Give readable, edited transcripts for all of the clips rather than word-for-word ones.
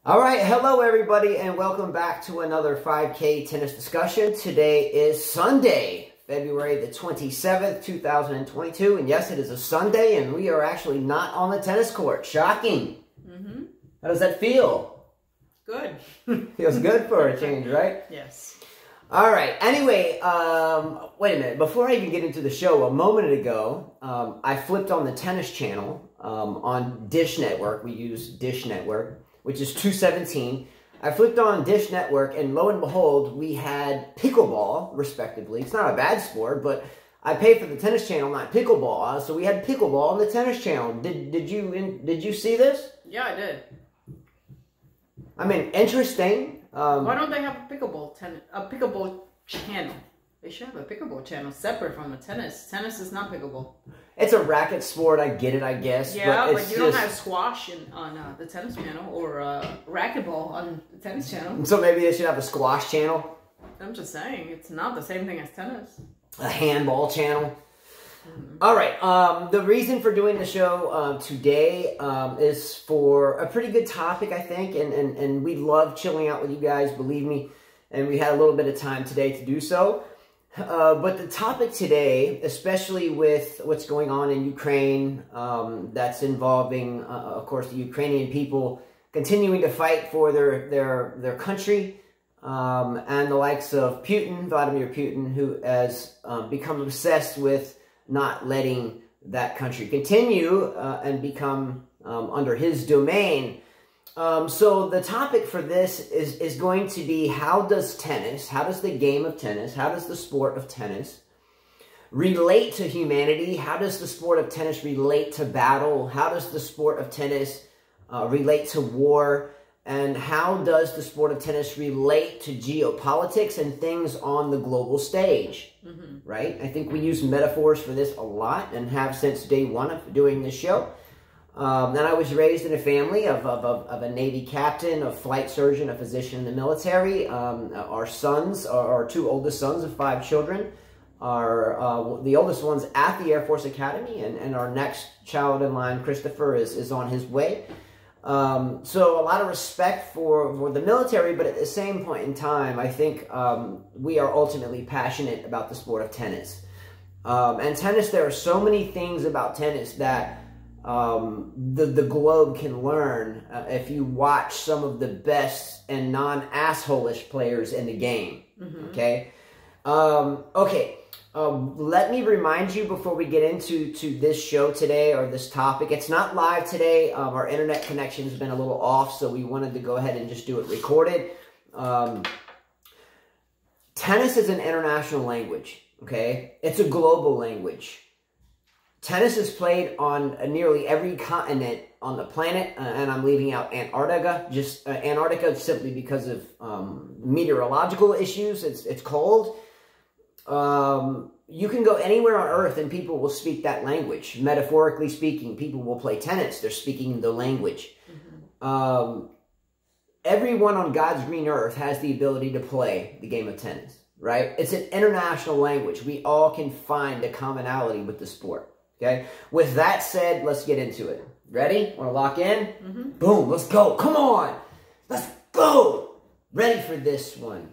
All right, hello everybody, and welcome back to another 5K tennis discussion. Today is Sunday, February the 27th, 2022, and yes, it is a Sunday, and we are actually not on the tennis court. Shocking. Mm-hmm. How does that feel? Good. Feels good for a change, right? Yes. All right, anyway, wait a minute. Before I even get into the show, a moment ago, I flipped on the tennis channel on Dish Network. We use Dish Network, which is 217. I flipped on Dish Network, and lo and behold, we had pickleball, respectively. It's not a bad sport, but I pay for the tennis channel, not pickleball. So we had pickleball on the tennis channel. Did you see this? Yeah, I did. I mean, interesting. Why don't they have a pickleball channel? They should have a pickleball channel separate from the tennis. Tennis is not pickleball. It's a racket sport. I get it, I guess. Yeah, but you don't have squash on the tennis channel or racquetball on the tennis channel. So maybe they should have a squash channel? I'm just saying, it's not the same thing as tennis. A handball channel? Mm-hmm. All right. The reason for doing the show today is for a pretty good topic, I think. And we love chilling out with you guys, believe me. And we had a little bit of time today to do so. But the topic today, especially with what's going on in Ukraine, that's involving, of course, the Ukrainian people continuing to fight for their country, and the likes of Putin, Vladimir Putin, who has become obsessed with not letting that country continue and become under his domain. So the topic for this is going to be, how does the game of tennis, how does the sport of tennis relate to humanity? How does the sport of tennis relate to battle? How does the sport of tennis relate to war? And how does the sport of tennis relate to geopolitics and things on the global stage? Mm-hmm. Right? I think we use metaphors for this a lot and have since day one of doing this show. And I was raised in a family of a Navy captain, a flight surgeon, a physician in the military. Our sons, our two oldest sons of 5 children, are the oldest one's at the Air Force Academy, and our next child in line, Christopher, is on his way. So a lot of respect for the military, but at the same point in time, I think we are ultimately passionate about the sport of tennis. And tennis, there are so many things about tennis that the globe can learn if you watch some of the best and non-asshole-ish players in the game. Mm-hmm. Okay? Let me remind you before we get into this show today, or this topic. It's not live today. Our internet connection's been a little off, so we wanted to go ahead and just do it recorded. Tennis is an international language, okay? It's a global language. Tennis is played on nearly every continent on the planet, and I'm leaving out Antarctica. Just Antarctica simply because of meteorological issues. It's cold. You can go anywhere on Earth and people will speak that language. Metaphorically speaking, people will play tennis. They're speaking the language. Mm-hmm. Everyone on God's green earth has the ability to play the game of tennis, right? It's an international language. We all can find a commonality with the sport. Okay, with that said, let's get into it. Ready? Want to lock in? Mm-hmm. Boom, let's go. Come on. Let's go. Ready for this one.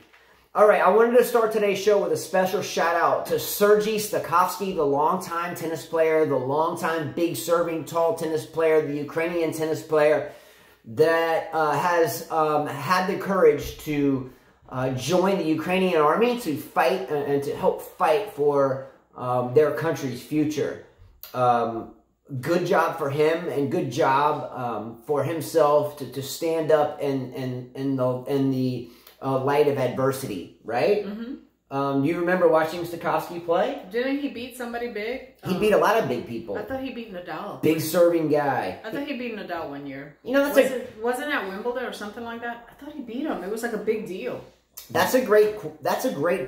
All right, I wanted to start today's show with a special shout out to Sergei Stakhovsky, the longtime tennis player, the longtime big serving tall tennis player, the Ukrainian tennis player that has had the courage to join the Ukrainian army to fight and to help fight for their country's future. Good job for him, and good job for himself to stand up in the light of adversity, right? Mm-hmm. You remember watching Stakhovsky play? Didn't he beat somebody big? He beat a lot of big people. I thought he beat Nadal. Big serving guy. I thought he beat Nadal one year. You know, wasn't it at Wimbledon or something like that? I thought he beat him. It was like a big deal. That's a great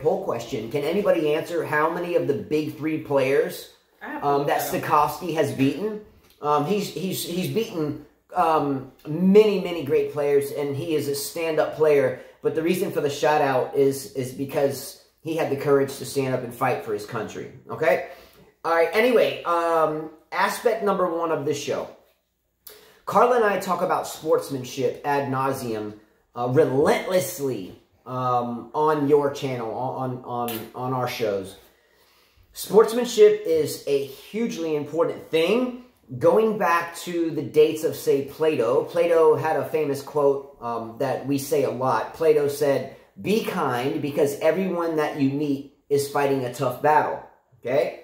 poll question. Can anybody answer how many of the big 3 players that Stakhovsky has beaten? He's beaten many great players, and he is a stand-up player. But the reason for the shout out is because he had the courage to stand up and fight for his country. Okay? All right, anyway, aspect number 1 of this show. Carla and I talk about sportsmanship ad nauseum, relentlessly on your channel, on our shows. Sportsmanship is a hugely important thing. Going back to the dates of, say, Plato. Plato had a famous quote that we say a lot. Plato said, "Be kind, because everyone that you meet is fighting a tough battle." Okay?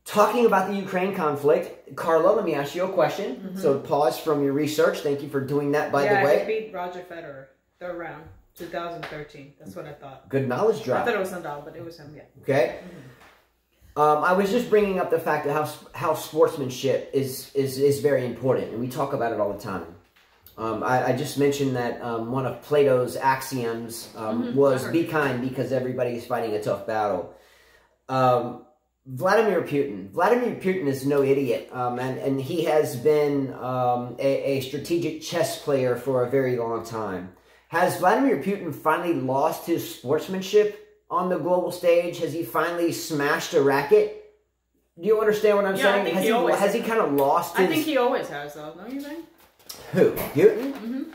Talking about the Ukraine conflict, Carla, let me ask you a question. So pause from your research. Thank you for doing that, by the way. Yeah, he beat Roger Federer, third round, 2013. That's what I thought. Good knowledge drop. I thought it was Nadal, but it was him, yeah. Okay? I was just bringing up the fact that how sportsmanship is very important, and we talk about it all the time. I just mentioned that one of Plato's axioms was "Be kind, because everybody is fighting a tough battle." Vladimir Putin. Vladimir Putin is no idiot, and he has been a strategic chess player for a very long time. Has Vladimir Putin finally lost his sportsmanship on the global stage? Has he finally smashed a racket? Do you understand what I'm saying? Has he kind of lost his... I think he always has, though, don't you think? Who? Putin?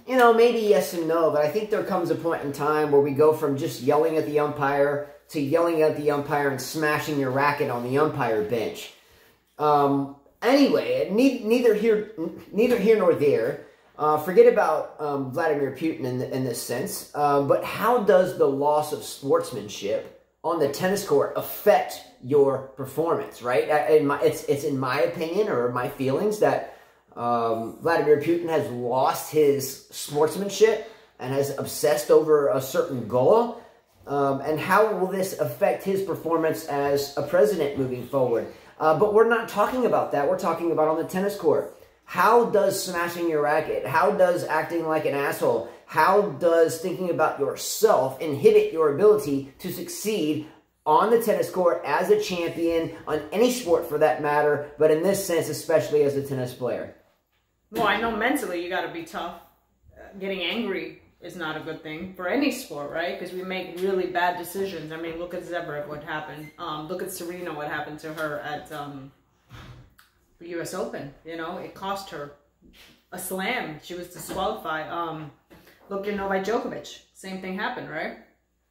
You know, maybe yes and no, but I think there comes a point in time where we go from just yelling at the umpire to yelling at the umpire and smashing your racket on the umpire bench. Anyway, neither here nor there. Forget about Vladimir Putin in this sense, but how does the loss of sportsmanship on the tennis court affect your performance, right? It's in my opinion, or my feelings, that Vladimir Putin has lost his sportsmanship and has obsessed over a certain goal. And how will this affect his performance as a president moving forward? But we're not talking about that. We're talking about on the tennis court. How does smashing your racket, how does acting like an asshole, how does thinking about yourself inhibit your ability to succeed on the tennis court as a champion, on any sport for that matter, but in this sense, especially as a tennis player? Well, I know mentally you got to be tough. Getting angry is not a good thing for any sport, right? Because we make really bad decisions. I mean, look at Zverev, what happened. Look at Serena, what happened to her at the U.S. Open. You know, it cost her a slam. She was disqualified. Look at Novak Djokovic. Same thing happened, right?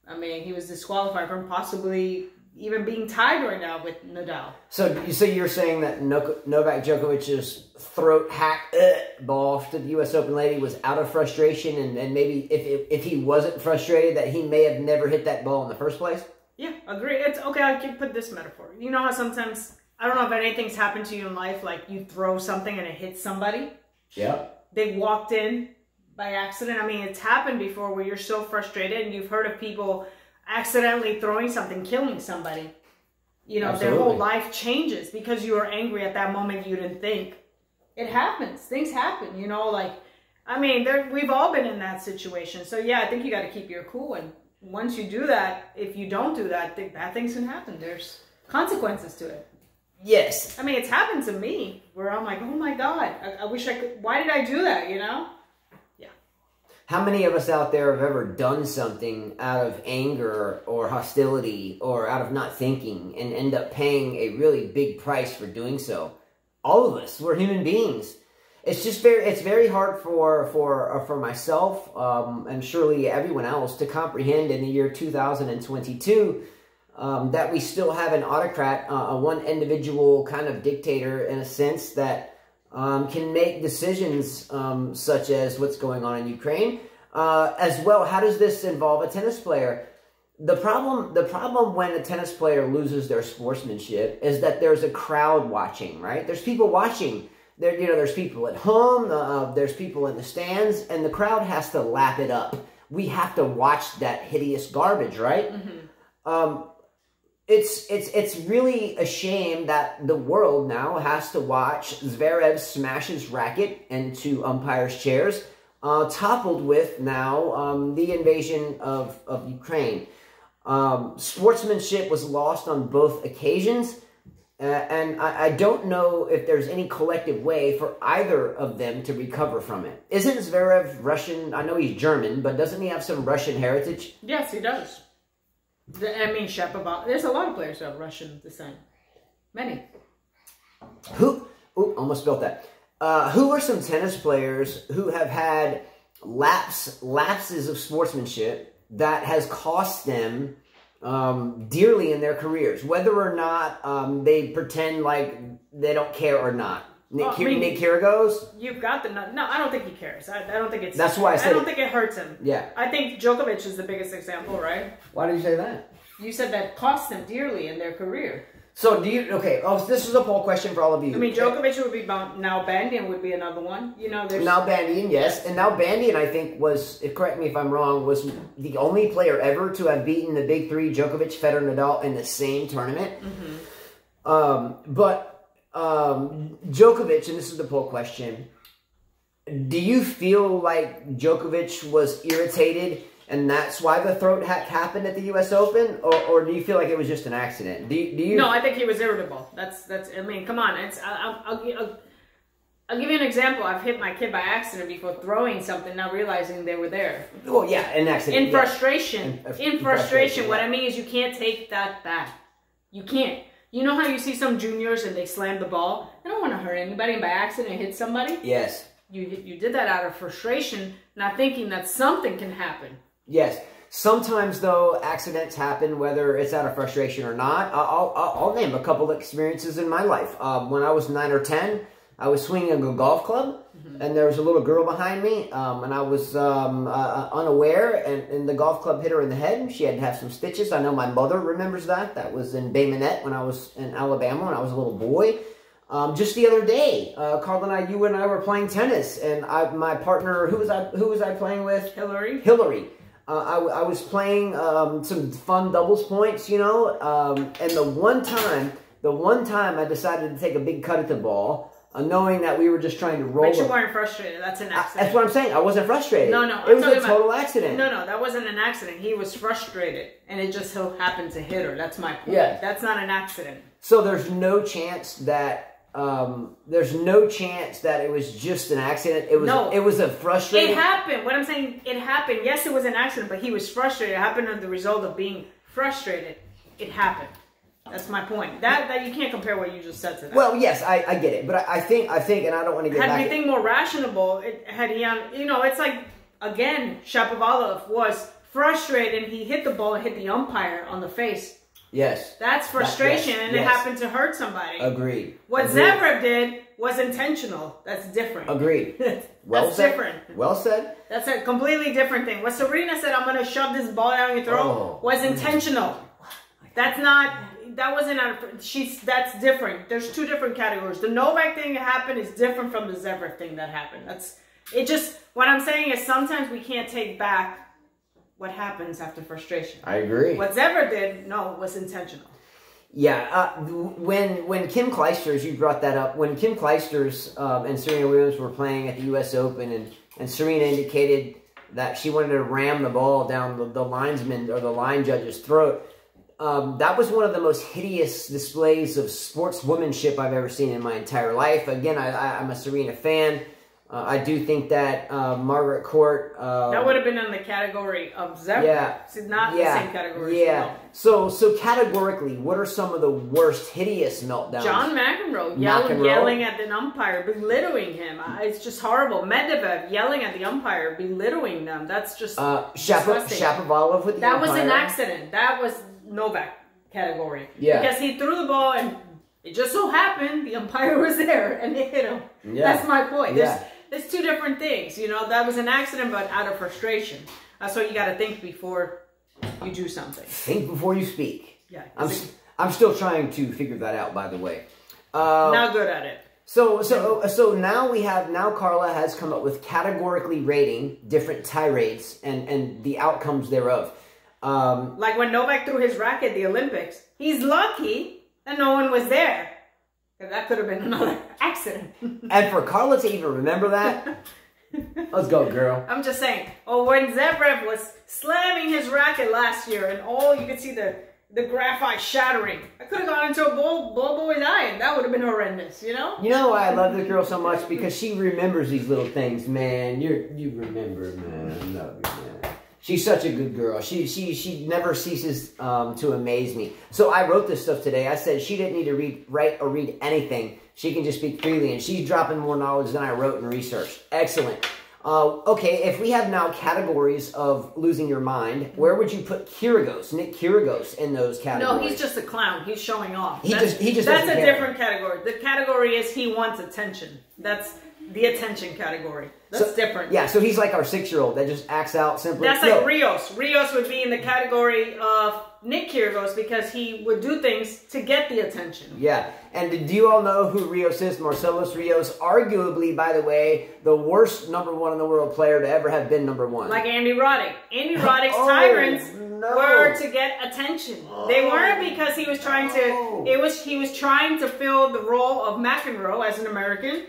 I mean, he was disqualified from possibly even being tied right now with Nadal. So you're saying that Novak Djokovic's throat hack ball to the U.S. Open lady was out of frustration, and maybe if he wasn't frustrated, that he may have never hit that ball in the first place? Yeah, agree. It's okay. I can put this metaphor. You know how sometimes, I don't know if anything's happened to you in life, like you throw something and it hits somebody. Yeah. They walked in by accident. I mean, it's happened before where you're so frustrated, and you've heard of people accidentally throwing something, killing somebody. You know, Absolutely. Their whole life changes because you were angry at that moment. You didn't think. It happens. Things happen, you know, like, I mean, we've all been in that situation. So yeah, I think you got to keep your cool. And once you do that, if you don't do that, bad things can happen. There's consequences to it. Yes. I mean, it's happened to me where I'm like, oh my God, I wish I could, why did I do that, you know? How many of us out there have ever done something out of anger or hostility or out of not thinking and end up paying a really big price for doing so? All of us. We're human beings. It's just very hard for myself and surely everyone else to comprehend in the year 2022 that we still have an autocrat, one individual kind of dictator in a sense that can make decisions such as what's going on in Ukraine. As well, how does this involve a tennis player? The problem when a tennis player loses their sportsmanship is that there's a crowd watching, right? There's people watching. There's people at home, there's people in the stands, and the crowd has to lap it up. We have to watch that hideous garbage, right? It's really a shame that the world now has to watch Zverev smash his racket into umpires' chairs, toppled with now the invasion of Ukraine. Sportsmanship was lost on both occasions, and I don't know if there's any collective way for either of them to recover from it. Isn't Zverev Russian? I know he's German, but doesn't he have some Russian heritage? Yes, he does. I mean, Shapovalov. There's a lot of players who have Russian descent. Many. Who? Ooh, almost spilled that. Who are some tennis players who have had lapses of sportsmanship that has cost them dearly in their careers, whether or not they pretend like they don't care or not? Nick Kyrgios? You've got the... No, I don't think he cares. I don't think it's... That's why I said... I don't think it hurts him. Yeah. I think Djokovic is the biggest example, right? Why do you say that? You said that cost them dearly in their career. So do you... Okay, this is a poll question for all of you. I mean, Djokovic would be... Now Bandian would be another one. You know, there's... Now Bandian, yes. And now Bandian, I think, was... Correct me if I'm wrong, was the only player ever to have beaten the big three, Djokovic, Federer, Nadal, in the same tournament. But... Djokovic, and this is the poll question, do you feel like Djokovic was irritated and that's why the throat hack happened at the U.S. Open, or do you feel like it was just an accident? Do you? No, I think he was irritable. That's. I mean, come on. I'll give you an example. I've hit my kid by accident before throwing something, not realizing they were there. Well, yeah, an accident. In frustration. In frustration. Yeah. What I mean is you can't take that back. You can't. You know how you see some juniors and they slam the ball? They don't want to hurt anybody, and by accident hit somebody? Yes. You did that out of frustration, not thinking that something can happen. Yes. Sometimes, though, accidents happen, whether it's out of frustration or not. I'll name a couple of experiences in my life. When I was 9 or 10, I was swinging a golf club, and there was a little girl behind me, and I was unaware, and the golf club hit her in the head, and she had to have some stitches. I know my mother remembers that. That was in Bay Minette when I was in Alabama when I was a little boy. Just the other day, Carl and you and I were playing tennis, and my partner, who was I playing with? Hillary. I was playing some fun doubles points, you know, and the one time I decided to take a big cut at the ball, knowing that we were just trying to roll. But you weren't frustrated. That's an accident. That's what I'm saying. I wasn't frustrated. No. It was a total accident. No, that wasn't an accident. He was frustrated, and it just so happened to hit her. That's my point. Yeah. That's not an accident. So there's no chance that it was just an accident. It was a frustrating. It happened. What I'm saying, it happened. Yes, it was an accident, but he was frustrated. It happened as the result of being frustrated. It happened. That's my point. That you can't compare what you just said to that. Well, yes, I get it, but I think, and I don't want to get back. Had we think more rational, it's like, again, Shapovalov was frustrated and he hit the ball and hit the umpire on the face. Yes. That's frustration, and it happened to hurt somebody. Agreed. What Zverev did was intentional. That's different. Agreed. That's different. Well said. That's a completely different thing. What Serena said, I'm going to shove this ball down your throat, was intentional. That's not... That wasn't that's different. There's two different categories. The Novak thing that happened is different from the Zverev thing that happened. What I'm saying is sometimes we can't take back what happens after frustration. I agree. What Zverev did, was intentional. Yeah, when Kim Clijsters, you brought that up, when Kim Clijsters and Serena Williams were playing at the U.S. Open, and Serena indicated that she wanted to ram the ball down the linesman or the line judge's throat, that was one of the most hideous displays of sportswomanship I've ever seen in my entire life. Again, I'm a Serena fan. I do think that Margaret Court... that would have been in the category of Zverev. Yeah. It's not the same category. Yeah. So categorically, what are some of the worst hideous meltdowns? John McEnroe yelling at the umpire, belittling him. It's just horrible. Medvedev yelling at the umpire, belittling them. That's just disgusting. Shapovalov with the umpire. That was an accident. That was Novak category. Yeah. Because he threw the ball and it just so happened the umpire was there and it hit him. Yeah. That's my point. There's two different things. You know, that was an accident, but out of frustration. That's what you got to think before you do something. Think before you speak. Yeah. I'm still trying to figure that out, by the way. Not good at it. So now Carla has come up with categorically rating different tirades and the outcomes thereof. Like when Novak threw his racket at the Olympics, he's lucky that no one was there. That could have been another accident. And for Carla to even remember that, let's go, girl. I'm just saying. Oh, when Zverev was slamming his racket last year, and you could see the graphite shattering. I could have gone into a bull boy's eye, and that would have been horrendous. You know. You know why I love this girl so much? Because she remembers these little things, man. You remember, man. I love you, man. She's such a good girl. She never ceases to amaze me. So I wrote this stuff today. I said she didn't need to write or read anything. She can just speak freely, and she's dropping more knowledge than I wrote and researched. Excellent. Okay, if we have now categories of losing your mind, where would you put Kyrgios, Nick Kyrgios, in those categories? No, he's just a clown. He's showing off. That's a different category. The category is he wants attention. That's the attention category. That's different. Yeah, so he's like our 6-year-old that just acts out simply. That's like Rios. Rios would be in the category of Nick Kyrgios because he would do things to get the attention. Yeah, and do you all know who Rios is? Marcellus Rios, arguably, by the way, the worst #1 in the world player to ever have been #1. Like Andy Roddick. Andy Roddick's tyrants were to get attention. They weren't because he was trying to. He was trying to fill the role of Mcenroe as an American.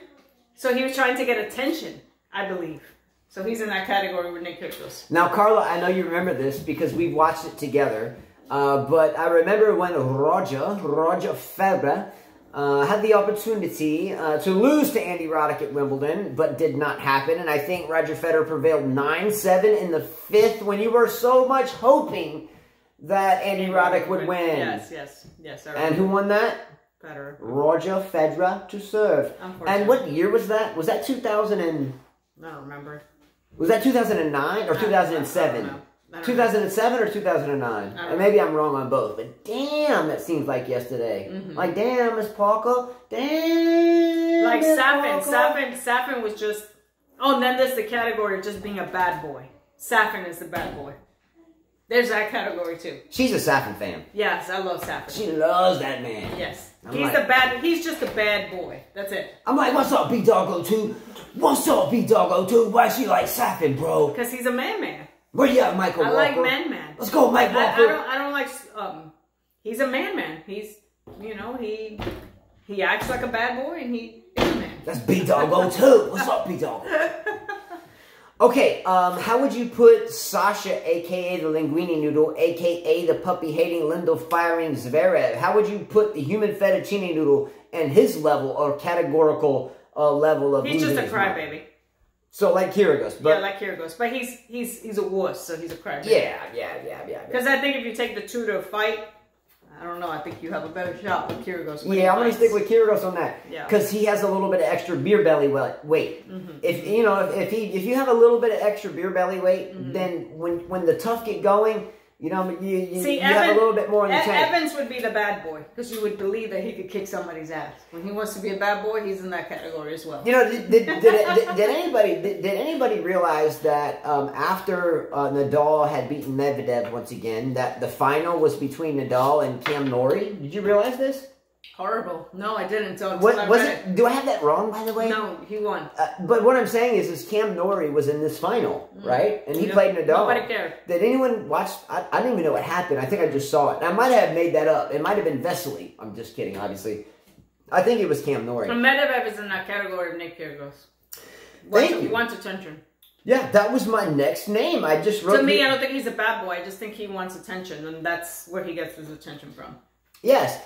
So he was trying to get attention, I believe. So he's in that category with Nick Kyrgios. Now, Carla, I know you remember this because we watched it together. But I remember when Roger Federer, had the opportunity to lose to Andy Roddick at Wimbledon, but did not happen. And I think Roger Federer prevailed 9-7 in the 5th when you were so much hoping that Andy Roddick would win. Yes. And who won that? Federer. Roger Federer to serve. And what year was that? Was that 2000 and... I don't remember. Was that 2009 or 2007? 2007 or 2009? And maybe I'm wrong on both, but damn, that seems like yesterday. Like, damn, Miss Parker. Damn. Like Safin was just... Oh, and then there's the category of just being a bad boy. Safin is the bad boy. There's that category too. She's a Safin fan. Yes, I love Safin. She loves that man. Yes. He's just a bad boy. That's it. I'm like, what's up, B-Doggo 2? What's up, B-Doggo 2? Why she like Safin, bro? Because he's a man. Where you at, Michael Walker? I like man. Let's go, Mike Walker. I don't like, he's a man. He's, you know, he acts like a bad boy and he is a man. That's B-Doggo 2. What's up, B-Doggo? Okay, how would you put Sasha, a.k.a. the Linguini Noodle, a.k.a. the puppy-hating, Lindo-firing Zverev? How would you put the human fettuccine noodle and his level or categorical level of He's losing just a his mind? crybaby. So, like Kyrgios. But, yeah, like Kyrgios. But he's a wuss, so he's a crybaby. Yeah. Because I think if you take the two to a fight, I don't know. I think you have a better shot with Kyrgios. Yeah, I'm going to stick with Kyrgios on that. Yeah. Because he has a little bit of extra beer belly weight. If you have a little bit of extra beer belly weight, then when the tough get going, you know, you have a little bit more in the tank. Evans would be the bad boy because you would believe that he could kick somebody's ass. When he wants to be a bad boy, he's in that category as well. You know, did anybody realize that after Nadal had beaten Medvedev once again, that the final was between Nadal and Cam Norrie? Did you realize this? Horrible. No, I didn't. So Do I have that wrong, by the way? No, he won. But what I'm saying is Cam Norrie was in this final, right? And he played Nadal. Nobody cared. Did anyone watch? I didn't even know what happened. I think I just saw it. I might have made that up. It might have been Vesely. I'm just kidding, obviously. I think it was Cam Norrie. Medvedev is in that category of Nick Kyrgios. Thank you. He wants attention. Yeah, that was my next name. I just wrote... To me, I don't think he's a bad boy. I just think he wants attention, and that's where he gets his attention from. Yes.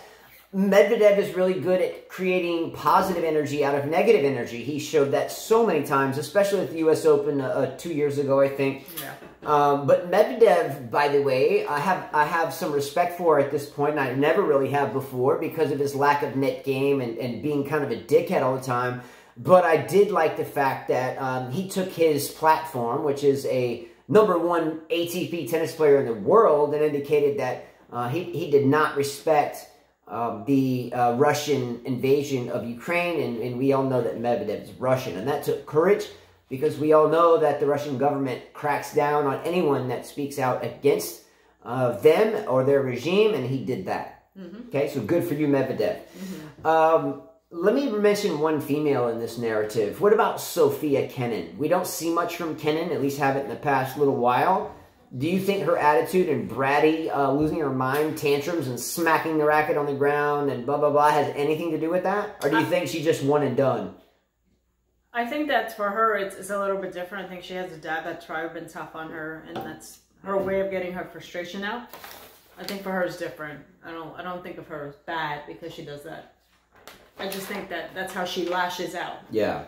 Medvedev is really good at creating positive energy out of negative energy. He showed that so many times, especially at the U.S. Open 2 years ago, I think. Yeah. But Medvedev, by the way, I have some respect for at this point, and I never really have before because of his lack of net game and being kind of a dickhead all the time. But I did like the fact that he took his platform, which is a #1 ATP tennis player in the world, and indicated that he did not respect the Russian invasion of Ukraine, and we all know that Medvedev is Russian, and that took courage because we all know that the Russian government cracks down on anyone that speaks out against them or their regime, and he did that. Okay, so good for you, Medvedev. Let me mention one female in this narrative. What about Sofia Kenin? We don't see much from Kenin, at least haven't in the past little while. Do you think her attitude and bratty, losing her mind, tantrums, and smacking the racket on the ground and blah, blah, blah has anything to do with that? Or do you think she just won and done? I think that for her, it's a little bit different. I think she has a dad that's probably been tough on her, and that's her way of getting her frustration out. I think for her it's different. I don't think of her as bad because she does that. I just think that that's how she lashes out. Yeah.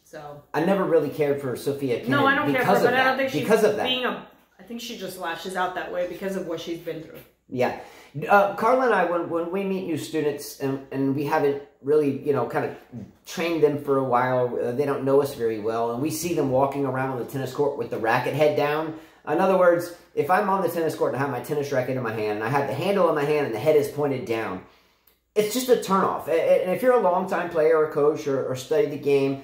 So. I never really cared for Sofia Kenin. No, I don't care for her, but I don't think she's because of that. I think she just lashes out that way because of what she's been through. Yeah. Carla and I, when we meet new students and we haven't really, kind of trained them for a while, they don't know us very well, and we see them walking around on the tennis court with the racket head down. In other words, if I'm on the tennis court and I have my tennis racket in my hand, and I have the handle in my hand and the head is pointed down, it's just a turnoff. And if you're a longtime player or coach or study the game,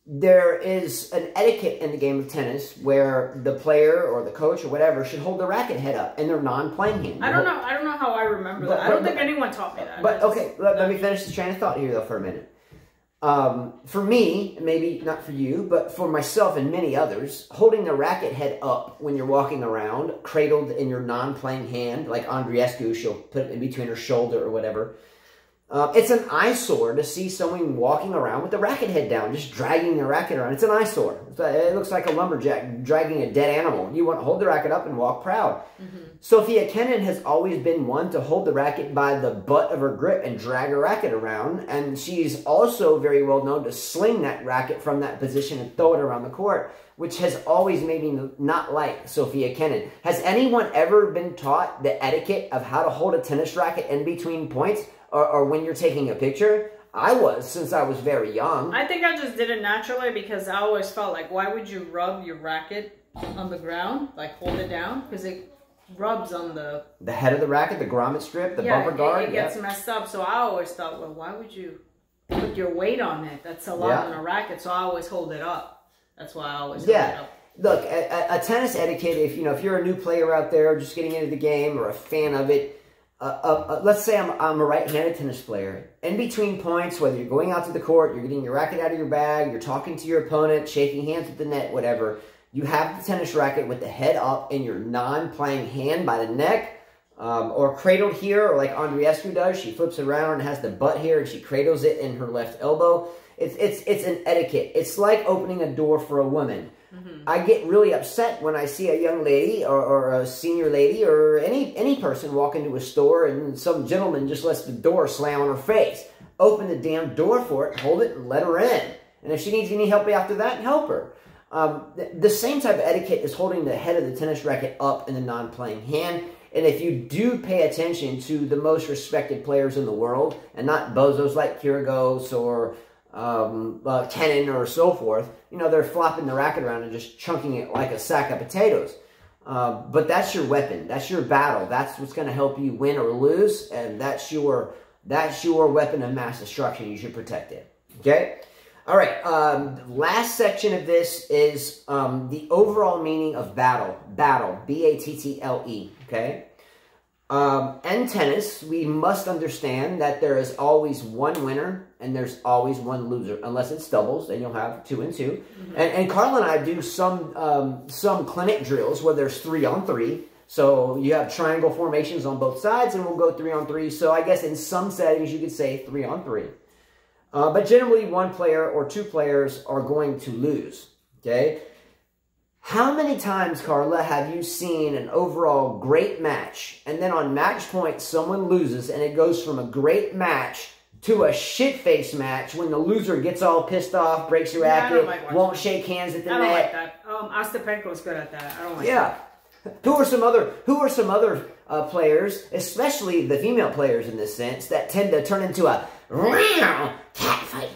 there is an etiquette in the game of tennis where the player or the coach or whatever should hold the racket head up in their non-playing hand. I don't know how I remember that. I don't think anyone taught me that. But okay, let me finish the train of thought here though for a minute. For me, maybe not for you, but for myself and many others, holding the racket head up when you're walking around, cradled in your non-playing hand, like Andreescu, she'll put it in between her shoulder or whatever. It's an eyesore to see someone walking around with the racket head down, just dragging the racket around. It's an eyesore. It looks like a lumberjack dragging a dead animal. You want to hold the racket up and walk proud. Sophia Kenin has always been one to hold the racket by the butt of her grip and drag her racket around. And she's also very well known to sling that racket from that position and throw it around the court, which has always made me not like Sophia Kenin. Has anyone ever been taught the etiquette of how to hold a tennis racket in between points? Or when you're taking a picture? I was, since I was very young. I think I just did it naturally because I always felt like, why would you rub your racket on the ground? Like, hold it down? Because it rubs on the head of the racket, the grommet strip, the bumper guard. It gets messed up. So I always thought, well, why would you put your weight on it? That's a lot on a racket. So I always hold it up. That's why I always hold it up. Look, a tennis etiquette, if you're a new player out there just getting into the game or a fan of it, let's say I'm a right-handed tennis player. In between points, whether you're going out to the court, you're getting your racket out of your bag, you're talking to your opponent, shaking hands at the net, whatever, you have the tennis racket with the head up in your non-playing hand by the neck, or cradled here, or like Andreescu does. She flips it around and has the butt here, and she cradles it in her left elbow. It's an etiquette. It's like opening a door for a woman. I get really upset when I see a young lady or a senior lady or any person walk into a store and some gentleman just lets the door slam on her face. Open the damn door for it, hold it, and let her in. And if she needs any help after that, help her. The same type of etiquette is holding the head of the tennis racket up in the non-playing hand. And if you do pay attention to the most respected players in the world, and not bozos like Kyrgios or Kenin or so forth, they're flopping the racket around and just chunking it like a sack of potatoes. But that's your weapon. That's your battle. That's what's going to help you win or lose, and that's your weapon of mass destruction. You should protect it. Okay? All right. Last section of this is the overall meaning of battle. Battle. B-A-T-T-L-E. Okay? In tennis, we must understand that there is always one winner and there's always one loser. Unless it's doubles, then you'll have 2 and 2. And Carla and I do some clinic drills where there's 3-on-3. So you have triangle formations on both sides, and we'll go 3-on-3. So I guess in some settings you could say 3-on-3. But generally, one player or 2 players are going to lose. Okay. How many times, Carla, have you seen an overall great match, and then on match point, someone loses, and it goes from a great match to a shit-face match when the loser gets all pissed off, breaks your racket, won't shake hands at the net? I don't like that. Ostapenko's good at that. I don't like that. Who are some other players, especially the female players in this sense, that tend to turn into a cat fight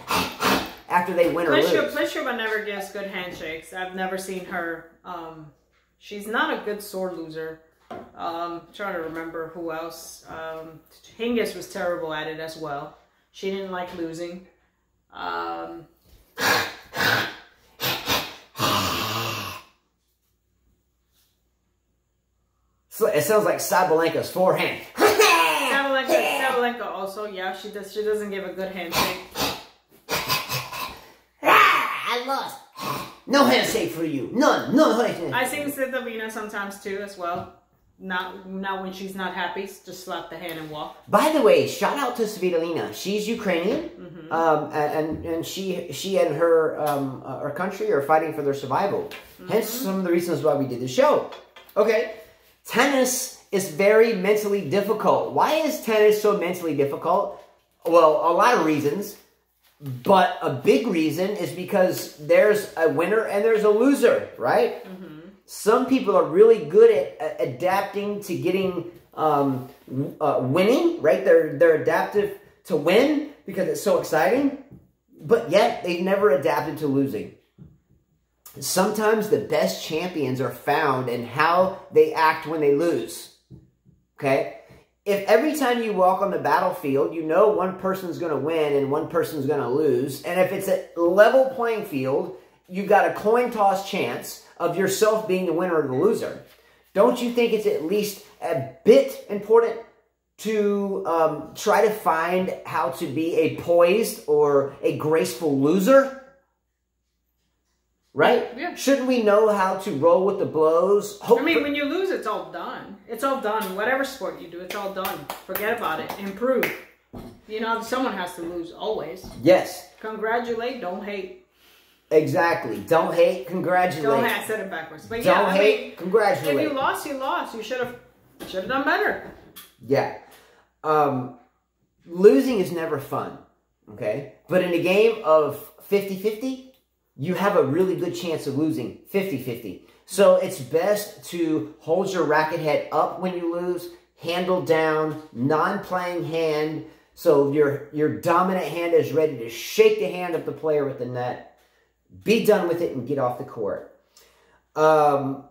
after they win or lose? Pliskova never gives good handshakes. I've never seen her. She's not a good sore loser. Trying to remember who else. Hideous was terrible at it as well. She didn't like losing. So it sounds like Sabalenka's forehand. Sabalenka also, yeah, she doesn't give a good handshake. I lost. No handshake for you. None. No handshake. I sing Svitolina sometimes too as well. Not when she's not happy, just slap the hand and walk. By the way, shout out to Svitolina. She's Ukrainian, and she and her country are fighting for their survival. Hence, some of the reasons why we did the show. Okay, tennis is very mentally difficult. Why is tennis so mentally difficult? Well, a lot of reasons, but a big reason is because there's a winner and there's a loser, right? Some people are really good at adapting to getting winning, right? They're adaptive to win because it's so exciting, but yet they've never adapted to losing. Sometimes the best champions are found in how they act when they lose. Okay? If every time you walk on the battlefield, you know one person's going to win and one person's going to lose, and if it's a level playing field, you've got a coin toss chance of yourself being the winner or the loser. Don't you think it's at least a bit important to try to find how to be a poised or a graceful loser? Right? Yeah. Shouldn't we know how to roll with the blows? I mean, when you lose, it's all done. It's all done. Whatever sport you do, it's all done. Forget about it. Improve. You know, someone has to lose always. Yes. Congratulate, don't hate. Exactly. Don't hate, congratulate. Don't hate, I said it backwards. But don't yeah, hate, congratulate. If you lost, you lost. You should have done better. Yeah. Losing is never fun, okay? But in a game of 50-50, you have a really good chance of losing 50-50. So it's best to hold your racket head up when you lose, handle down, non-playing hand, so your dominant hand is ready to shake the hand of the player with the net. Be done with it and get off the court. Another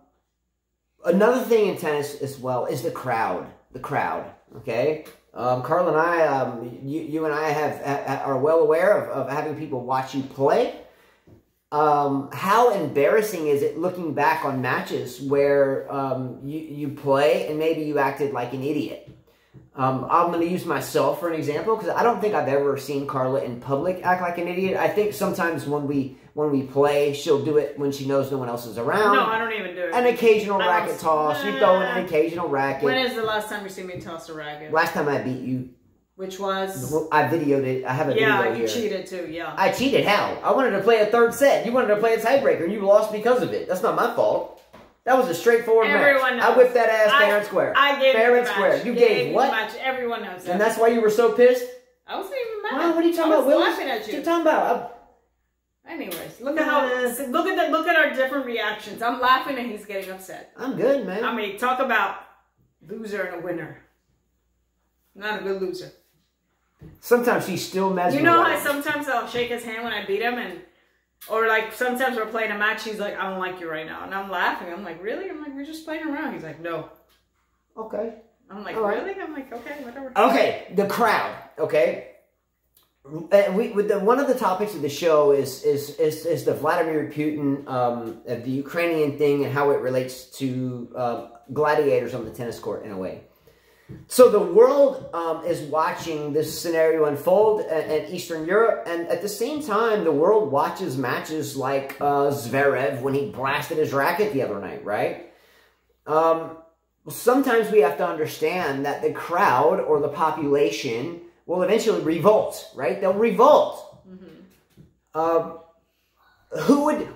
thing in tennis as well is the crowd. The crowd, okay? Carl and I, you and I are well aware of having people watch you play. How embarrassing is it looking back on matches where you play and maybe you acted like an idiot? I'm going to use myself for an example because I don't think I've ever seen Carla in public act like an idiot. I think sometimes when we play, she'll do it when she knows no one else is around. No, I don't even do it. An occasional racket toss. You throw in an occasional racket. When is the last time you see me toss a racket? Last time I beat you. Which was? I videoed it. I have a video here. Yeah, you cheated too, yeah. I cheated? How? I wanted to play a third set. You wanted to play a tiebreaker, and you lost because of it. That's not my fault. That was a straightforward Everyone match. knows. I whipped that ass fair and square. I gave fair you and the square. match. You gave what? Match. Everyone knows that. And that's why you were so pissed? I wasn't even mad. Well, what are you talking about, I was Willis? laughing at you. What are you talking about? Anyways, look at our different reactions. I'm laughing and he's getting upset. I'm good, man. I mean, talk about loser and a winner. Not a good loser. Sometimes he's still mesmerized. You know how sometimes I'll shake his hand when I beat him, or like sometimes we're playing a match, he's like, I don't like you right now. And I'm laughing. I'm like, really? I'm like, we're just playing around. He's like, no. Okay. I'm like, right. really? I'm like, okay, whatever. Okay, the crowd, okay? One of the topics of the show is the Vladimir Putin, the Ukrainian thing and how it relates to gladiators on the tennis court in a way. So the world is watching this scenario unfold in Eastern Europe, and at the same time, the world watches matches like Zverev when he blasted his racket the other night, right? Sometimes we have to understand that the crowd or the population will eventually revolt, right? They'll revolt. Mm-hmm.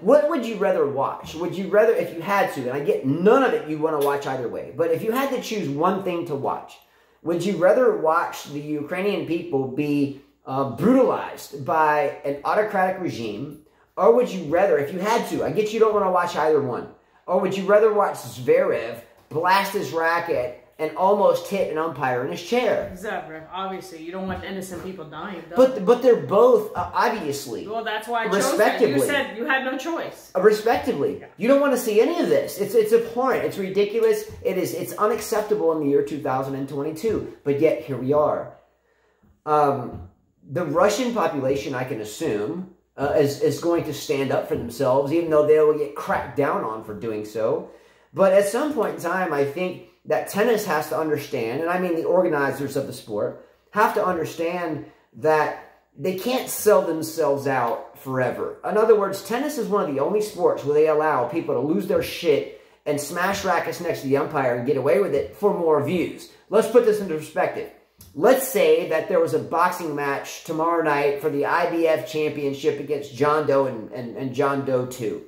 What would you rather watch? Would you rather, if you had to, and I get none of it you want to watch either way, but if you had to choose one thing to watch, would you rather watch the Ukrainian people be brutalized by an autocratic regime, or would you rather, if you had to, I get you don't want to watch either one, or would you rather watch Zverev blast his racket and almost hit an umpire in his chair? Zverev, obviously. You don't want innocent people dying, though. But they're both, obviously. Well, that's why I chose that. You said you had no choice. Respectively. You don't want to see any of this. It's abhorrent. It's ridiculous. It's unacceptable in the year 2022. But yet, here we are. The Russian population, I can assume, is going to stand up for themselves, even though they will get cracked down on for doing so. But at some point in time, I think that tennis has to understand, and I mean the organizers of the sport, have to understand that they can't sell themselves out forever. In other words, tennis is one of the only sports where they allow people to lose their shit and smash rackets next to the umpire and get away with it for more views. Let's put this into perspective. Let's say that there was a boxing match tomorrow night for the IBF championship against John Doe and John Doe 2.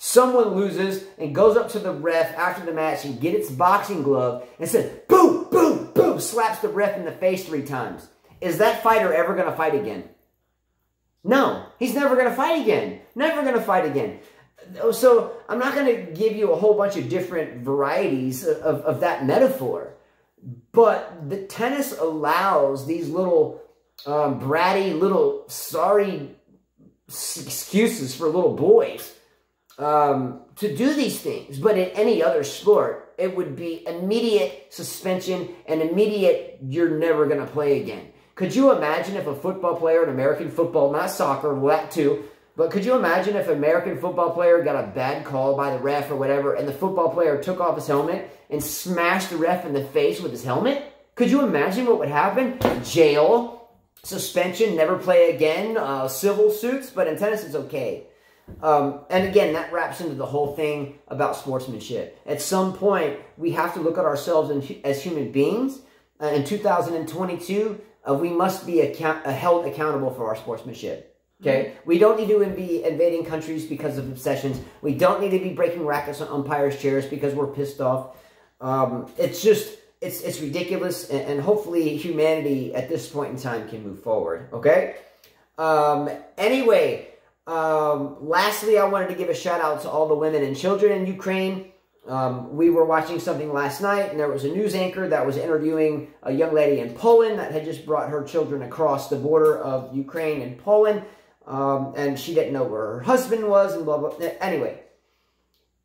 Someone loses and goes up to the ref after the match and gets its boxing glove and says, boom, boom, boom, slaps the ref in the face 3 times. Is that fighter ever going to fight again? No, he's never going to fight again. Never going to fight again. So I'm not going to give you a whole bunch of different varieties of that metaphor. But the tennis allows these little bratty, little sorry excuses for little boys to do these things. But in any other sport, it would be immediate suspension and immediate you're never going to play again. Could you imagine if a football player in American football, not soccer, well, that too, but could you imagine if an American football player got a bad call by the ref or whatever, and the football player took off his helmet and smashed the ref in the face with his helmet? Could you imagine what would happen? Jail, suspension, never play again, civil suits, but in tennis it's okay. And again, that wraps into the whole thing about sportsmanship. At some point, we have to look at ourselves as human beings. In 2022, we must be held accountable for our sportsmanship. Okay? We don't need to be invading countries because of obsessions. We don't need to be breaking rackets on umpires' chairs because we're pissed off. It's just, it's ridiculous. And hopefully humanity at this point in time can move forward. Okay? Anyway, lastly, I wanted to give a shout out to all the women and children in Ukraine. We were watching something last night, and there was a news anchor that was interviewing a young lady in Poland that had just brought her children across the border of Ukraine and Poland, and she didn't know where her husband was, and blah, blah. Anyway,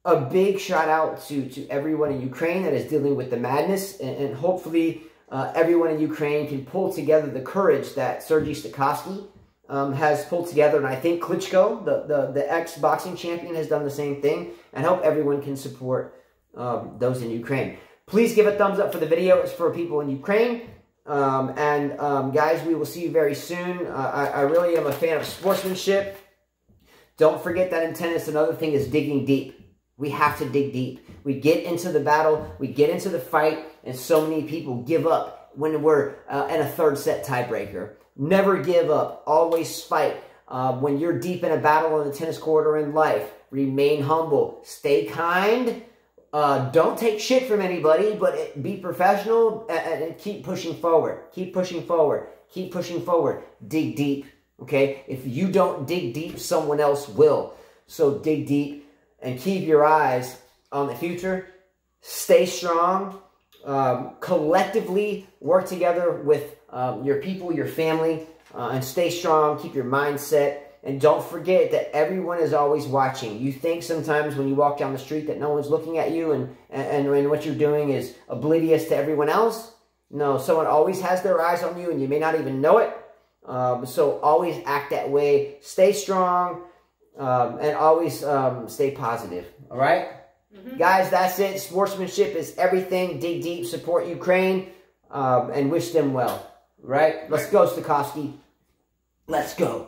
a big shout out to everyone in Ukraine that is dealing with the madness, and hopefully everyone in Ukraine can pull together the courage that Sergei Stakhovsky has pulled together, and I think Klitschko, the ex-boxing champion, has done the same thing, and hope everyone can support those in Ukraine. Please give a thumbs up for the video. It's for people in Ukraine. Guys, we will see you very soon. I really am a fan of sportsmanship. Don't forget that in tennis, another thing is digging deep. We have to dig deep. We get into the battle, we get into the fight, and so many people give up when we're in a third set tiebreaker. Never give up. Always fight. When you're deep in a battle on the tennis court or in life, remain humble. Stay kind. Don't take shit from anybody, but be professional and keep pushing forward. Keep pushing forward. Keep pushing forward. Dig deep. Okay? If you don't dig deep, someone else will. So dig deep and keep your eyes on the future. Stay strong. Collectively work together with your people, your family, and stay strong. Keep your mindset. And don't forget that everyone is always watching. You think sometimes when you walk down the street that no one's looking at you and what you're doing is oblivious to everyone else. No, someone always has their eyes on you and you may not even know it. So always act that way. Stay strong and always stay positive. All right? Mm-hmm. Guys, that's it. Sportsmanship is everything. Dig deep, support Ukraine, and wish them well. Right? Let's go, Stakhovsky. Let's go.